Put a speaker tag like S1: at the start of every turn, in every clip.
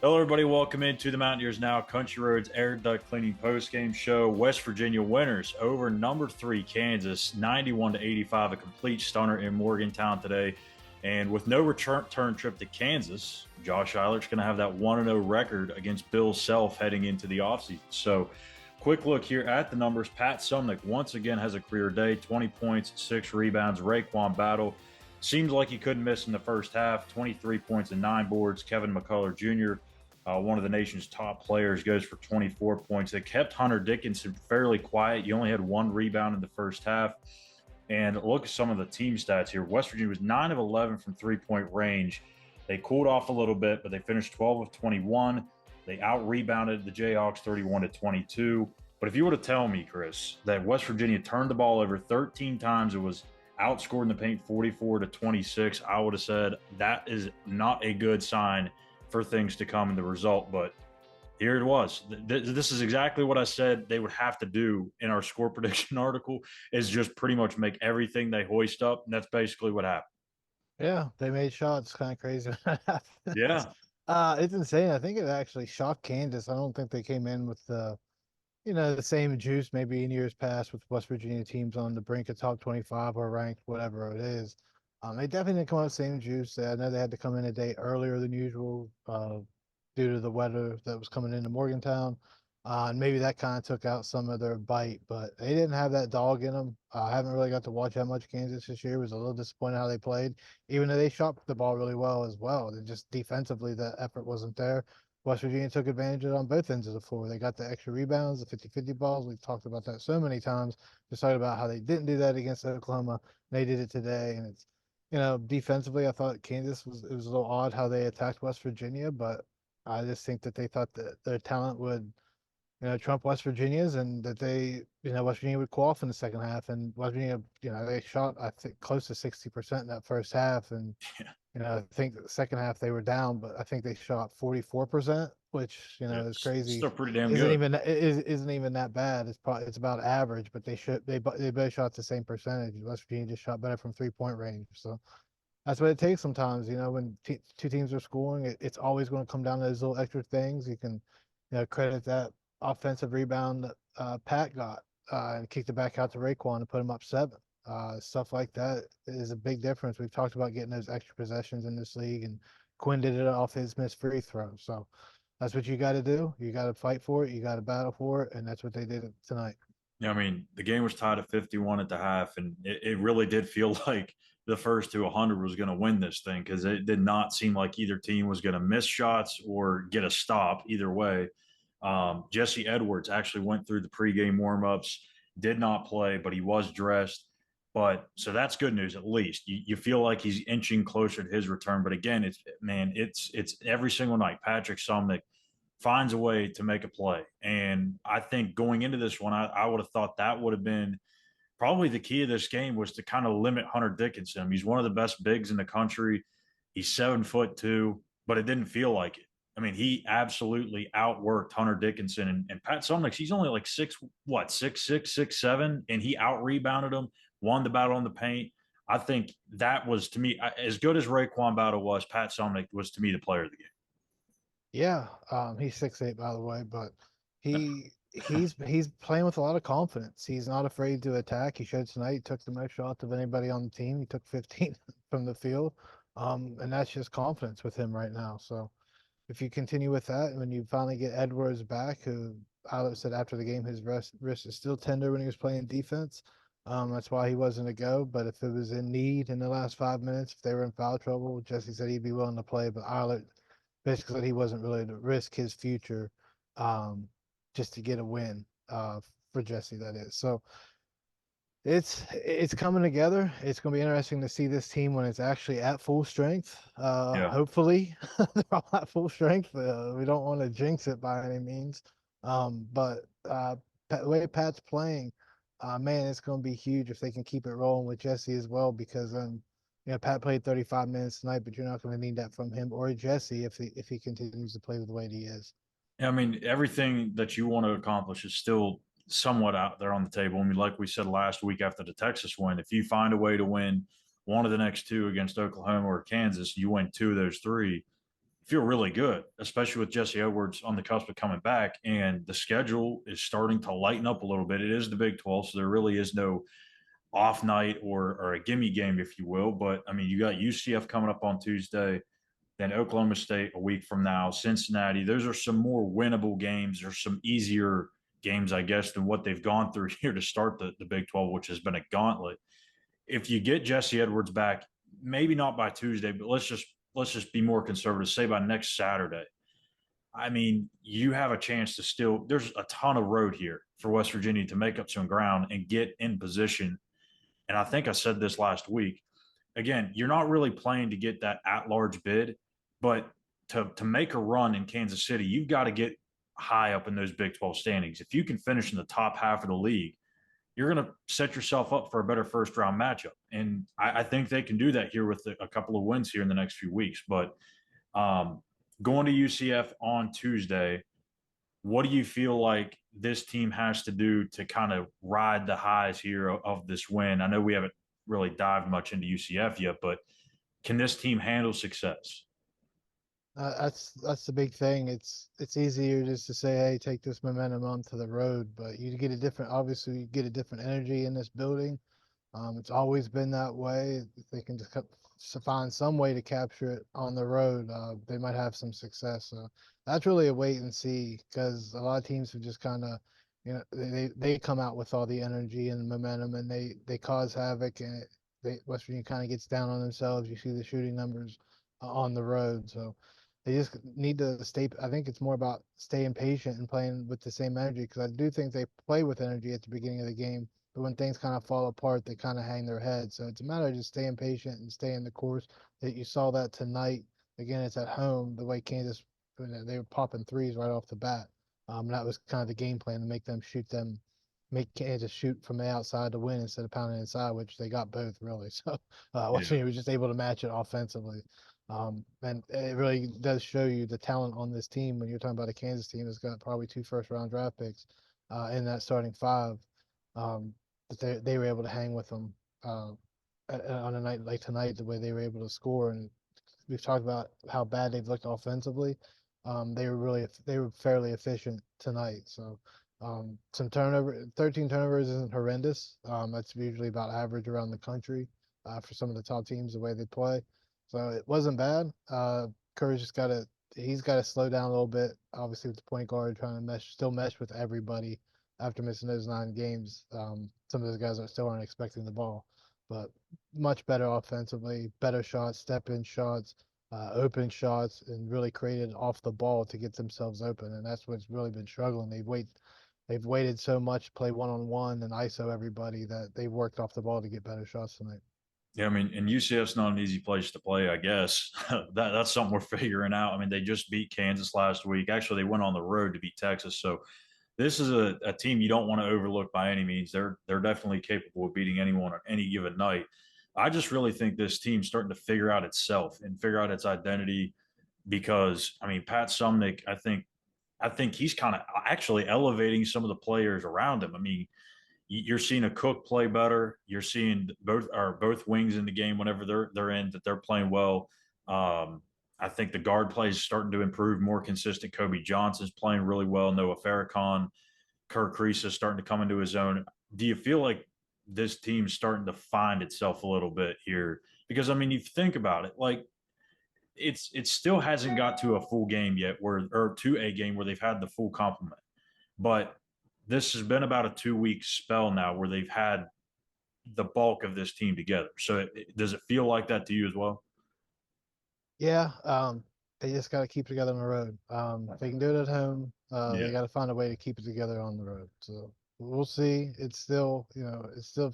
S1: Hello, everybody. Welcome into the Mountaineers Now Country Roads Air Duct Cleaning Postgame Show. West Virginia winners over number 3 Kansas, 91-85, a complete stunner in Morgantown today. And with no return trip to Kansas, Josh Schuyler's going to have that 1-0 record against Bill Self heading into the offseason. So, quick look here at the numbers. Pat Sumnick once again has a career day, 20 points, 6 rebounds. Raekwon Battle seems like he couldn't miss in the first half, 23 points and 9 boards. Kevin McCullough Jr., one of the nation's top players, goes for 24 points. They kept Hunter Dickinson fairly quiet. You only had 1 rebound in the first half. And look at some of the team stats here. West Virginia was 9 of 11 from three-point range. They cooled off a little bit, but they finished 12 of 21. They out-rebounded the Jayhawks 31-22. But if you were to tell me, Chris, that West Virginia turned the ball over 13 times, it was outscored in the paint 44-26, I would have said that is not a good sign for things to come in the result. But here it was. This is exactly what I said they would have to do in our score prediction article, is just pretty much make everything they hoist up, and that's basically what happened.
S2: Yeah, they made shots. Kind of crazy when that happened.
S1: Yeah.
S2: It's insane. I think it actually shocked Kansas. I don't think they came in with the same juice maybe in years past with West Virginia teams on the brink of top 25 or ranked, whatever it is. They definitely didn't come out with the same juice. I know they had to come in a day earlier than usual due to the weather that was coming into Morgantown. And maybe that kind of took out some of their bite, but they didn't have that dog in them. I haven't really got to watch that much Kansas this year. Was a little disappointed how they played, even though they shot the ball really well as well. They just defensively, the effort wasn't there. West Virginia took advantage of it on both ends of the floor. They got the extra rebounds, the 50-50 balls. We've talked about that so many times. Just talking about how they didn't do that against Oklahoma. They did it today, and it's defensively, I thought Kansas it was a little odd how they attacked West Virginia, but I just think that they thought that their talent would trump West Virginia's, and that West Virginia would cool off in the second half. And West Virginia, they shot, I think, close to 60% in that first half. And, I think the second half they were down, but I think they shot 44%, which, is
S1: It's
S2: crazy.
S1: still pretty damn
S2: Isn't
S1: good.
S2: even, isn't even that bad. It's about average, but they both shot the same percentage. West Virginia just shot better from 3-point range. So that's what it takes sometimes, when two teams are scoring, it's always going to come down to those little extra things. You can, credit that offensive rebound that Pat got and kicked it back out to Raekwon to put him up 7. Stuff like that is a big difference. We've talked about getting those extra possessions in this league, and Quinn did it off his missed free throw. So that's what you got to do. You got to fight for it. You got to battle for it, and that's what they did tonight.
S1: Yeah, I mean, the game was tied at 51 at the half, and it really did feel like the first to 100 was going to win this thing, because it did not seem like either team was going to miss shots or get a stop either way. Jesse Edwards actually went through the pregame warmups, did not play, but he was dressed. But so that's good news. At least you feel like he's inching closer to his return. But again, it's every single night. Patrick Sumnick finds a way to make a play, and I think going into this one, I would have thought that would have been probably the key of this game, was to kind of limit Hunter Dickinson. He's one of the best bigs in the country. He's 7'2", but it didn't feel like it. I mean, he absolutely outworked Hunter Dickinson, and Pat Sumnick. He's only like 6'7", and he out rebounded him, won the battle in the paint. I think that was, to me, as good as Raekwon Battle was, Pat Sumnick was, to me, the player of the game.
S2: Yeah, he's 6'8", by the way, but he's playing with a lot of confidence. He's not afraid to attack. He showed tonight he took the most shots of anybody on the team. He took 15 from the field, and that's just confidence with him right now. So if you continue with that, when you finally get Edwards back, who Alex said after the game his wrist is still tender when he was playing defense. That's why he wasn't a go. But if it was in need in the last 5 minutes, if they were in foul trouble, Jesse said he'd be willing to play. But Eilert basically said he wasn't really to risk his future just to get a win for Jesse, that is. So it's coming together. It's going to be interesting to see this team when it's actually at full strength.
S1: Yeah.
S2: Hopefully they're all at full strength. We don't want to jinx it by any means. But the way Pat's playing, man, it's going to be huge if they can keep it rolling with Jesse as well, because Pat played 35 minutes tonight, but you're not going to need that from him or Jesse if he continues to play the way that he is.
S1: I mean, everything that you want to accomplish is still somewhat out there on the table. I mean, like we said last week after the Texas win, if you find a way to win one of the next two against Oklahoma or Kansas, you win two of those three. feel really good, especially with Jesse Edwards on the cusp of coming back. And the schedule is starting to lighten up a little bit. It is the Big 12, so there really is no off night or a gimme game, if you will. But I mean, you got UCF coming up on Tuesday, then Oklahoma State a week from now, Cincinnati. Those are some more winnable games. There's some easier games, I guess, than what they've gone through here to start the Big 12, which has been a gauntlet. If you get Jesse Edwards back, maybe not by Tuesday, but let's just be more conservative. Say by next Saturday. I mean, you have a chance to still. There's a ton of road here for West Virginia to make up some ground and get in position. And I think I said this last week. Again, you're not really playing to get that at-large bid, but to make a run in Kansas City, you've got to get high up in those Big 12 standings. If you can finish in the top half of the league, you're going to set yourself up for a better first round matchup. And I think they can do that here with a couple of wins here in the next few weeks. But um, going to UCF on Tuesday, what do you feel like this team has to do to kind of ride the highs here of this win? I know we haven't really dived much into UCF yet, but can this team handle success?
S2: That's the big thing. It's easier just to say, hey, take this momentum onto the road, but you get a different, obviously, you get a different energy in this building. It's always been that way. If they can just find some way to capture it on the road, they might have some success. So that's really a wait and see because a lot of teams have just kind of, they come out with all the energy and momentum and they cause havoc and West Virginia kind of gets down on themselves. You see the shooting numbers on the road, so they just need to stay. I think it's more about staying patient and playing with the same energy because I do think they play with energy at the beginning of the game, but when things kind of fall apart, they kind of hang their head. So it's a matter of just staying patient and staying the course. That you saw that tonight. Again, it's at home. The way Kansas, they were popping threes right off the bat. That was kind of the game plan to make Kansas shoot from the outside to win instead of pounding inside, which they got both really. So
S1: Yeah.
S2: Washington was just able to match it offensively. And it really does show you the talent on this team when you're talking about a Kansas team that's got probably 2 first-round draft picks in that starting five. Um, but they were able to hang with them on a night like tonight, the way they were able to score. And we've talked about how bad they've looked offensively. They were fairly efficient tonight. So some 13 turnovers isn't horrendous. That's usually about average around the country for some of the top teams the way they play. So it wasn't bad. Curry's just he's got to slow down a little bit. Obviously, with the point guard trying to still mesh with everybody after missing those 9 games. Some of those guys still aren't expecting the ball, but much better offensively, better shots, step in shots, open shots, and really created off the ball to get themselves open. And that's what's really been struggling. They've waited so much, to play one on one and ISO everybody that they worked off the ball to get better shots tonight.
S1: Yeah, I mean, and UCF's not an easy place to play, I guess. That's something we're figuring out. I mean, they just beat Kansas last week. Actually, they went on the road to beat Texas. So this is a team you don't want to overlook by any means. They're definitely capable of beating anyone on any given night. I just really think this team's starting to figure out itself and figure out its identity because I mean Pat Sumnick, I think he's kind of actually elevating some of the players around him. I mean, you're seeing a Cook play better. You're seeing both wings in the game whenever they're in that they're playing well. Um, I think the guard play is starting to improve, more consistent. Kobe Johnson's playing really well. Noah Farrakhan, Kirk Reese is starting to come into his own. Do you feel like this team's starting to find itself a little bit here? Because I mean, you think about it, like it still hasn't got to a full game yet, or to a game where they've had the full complement. But this has been about a 2 week spell now where they've had the bulk of this team together. So does it feel like that to you as well?
S2: Yeah, they just got to keep together on the road. If they can do it at home, they
S1: Yeah.
S2: got to find a way to keep it together on the road. So we'll see. It's still, it still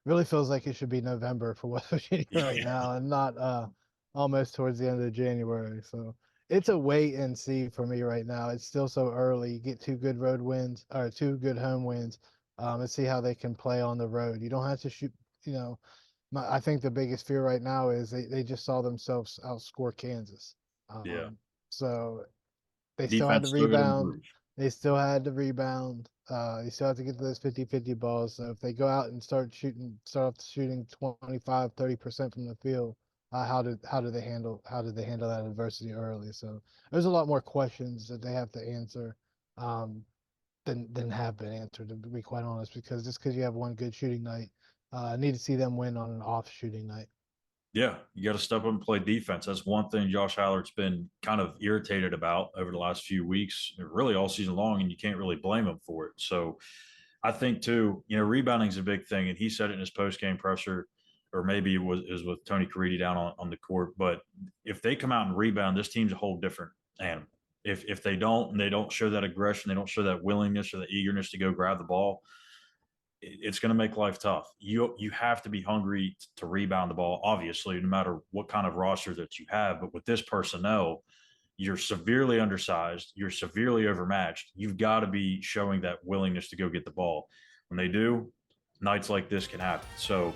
S2: really feels like it should be November for West Virginia right
S1: Yeah.
S2: now, and not almost towards the end of January. So it's a wait and see for me right now. It's still so early. You get 2 good road wins or 2 good home wins, and see how they can play on the road. You don't have to shoot, you know I think the biggest fear right now is they just saw themselves outscore Kansas.
S1: Yeah.
S2: So they still had to
S1: Defense still got to
S2: rebound.
S1: improve.
S2: They still had to rebound. You still have to get to those 50-50 balls. So if they go out and start off shooting 25, 30% from the field, how did they handle that adversity early? So there's a lot more questions that they have to answer um, than have been answered, to be quite honest. Because just because you have one good shooting night, I need to see them win on an off shooting night.
S1: Yeah, you got to step up and play defense. That's one thing Josh Hallert's been kind of irritated about over the last few weeks, really all season long, and you can't really blame him for it. So I think too, rebounding is a big thing, and he said it in his post game presser, or maybe it was with Tony Caridi down on the court. But if they come out and rebound, this team's a whole different animal. If they don't, and they don't show that aggression, they don't show that willingness or the eagerness to go grab the ball, it's going to make life tough. You have to be hungry to rebound the ball, obviously, no matter what kind of roster that you have. But with this personnel, you're severely undersized, you're severely overmatched. You've got to be showing that willingness to go get the ball. When they do, nights like this can happen. So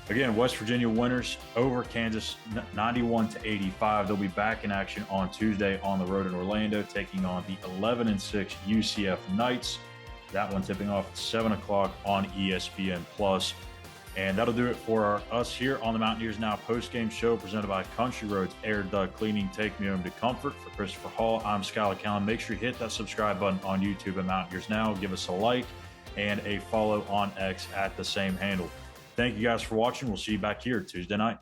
S1: again, West Virginia winners over Kansas 91-85. They'll be back in action on Tuesday on the road in Orlando, taking on the 11-6 UCF Knights. That one tipping off at 7 o'clock on ESPN Plus. And that'll do it for us here on the Mountaineers Now post-game show presented by Country Roads Air Duct Cleaning. Take me home to comfort. For Christopher Hall, I'm Schuyler Callihan. Make sure you hit that subscribe button on YouTube at Mountaineers Now. Give us a like and a follow on X at the same handle. Thank you guys for watching. We'll see you back here Tuesday night.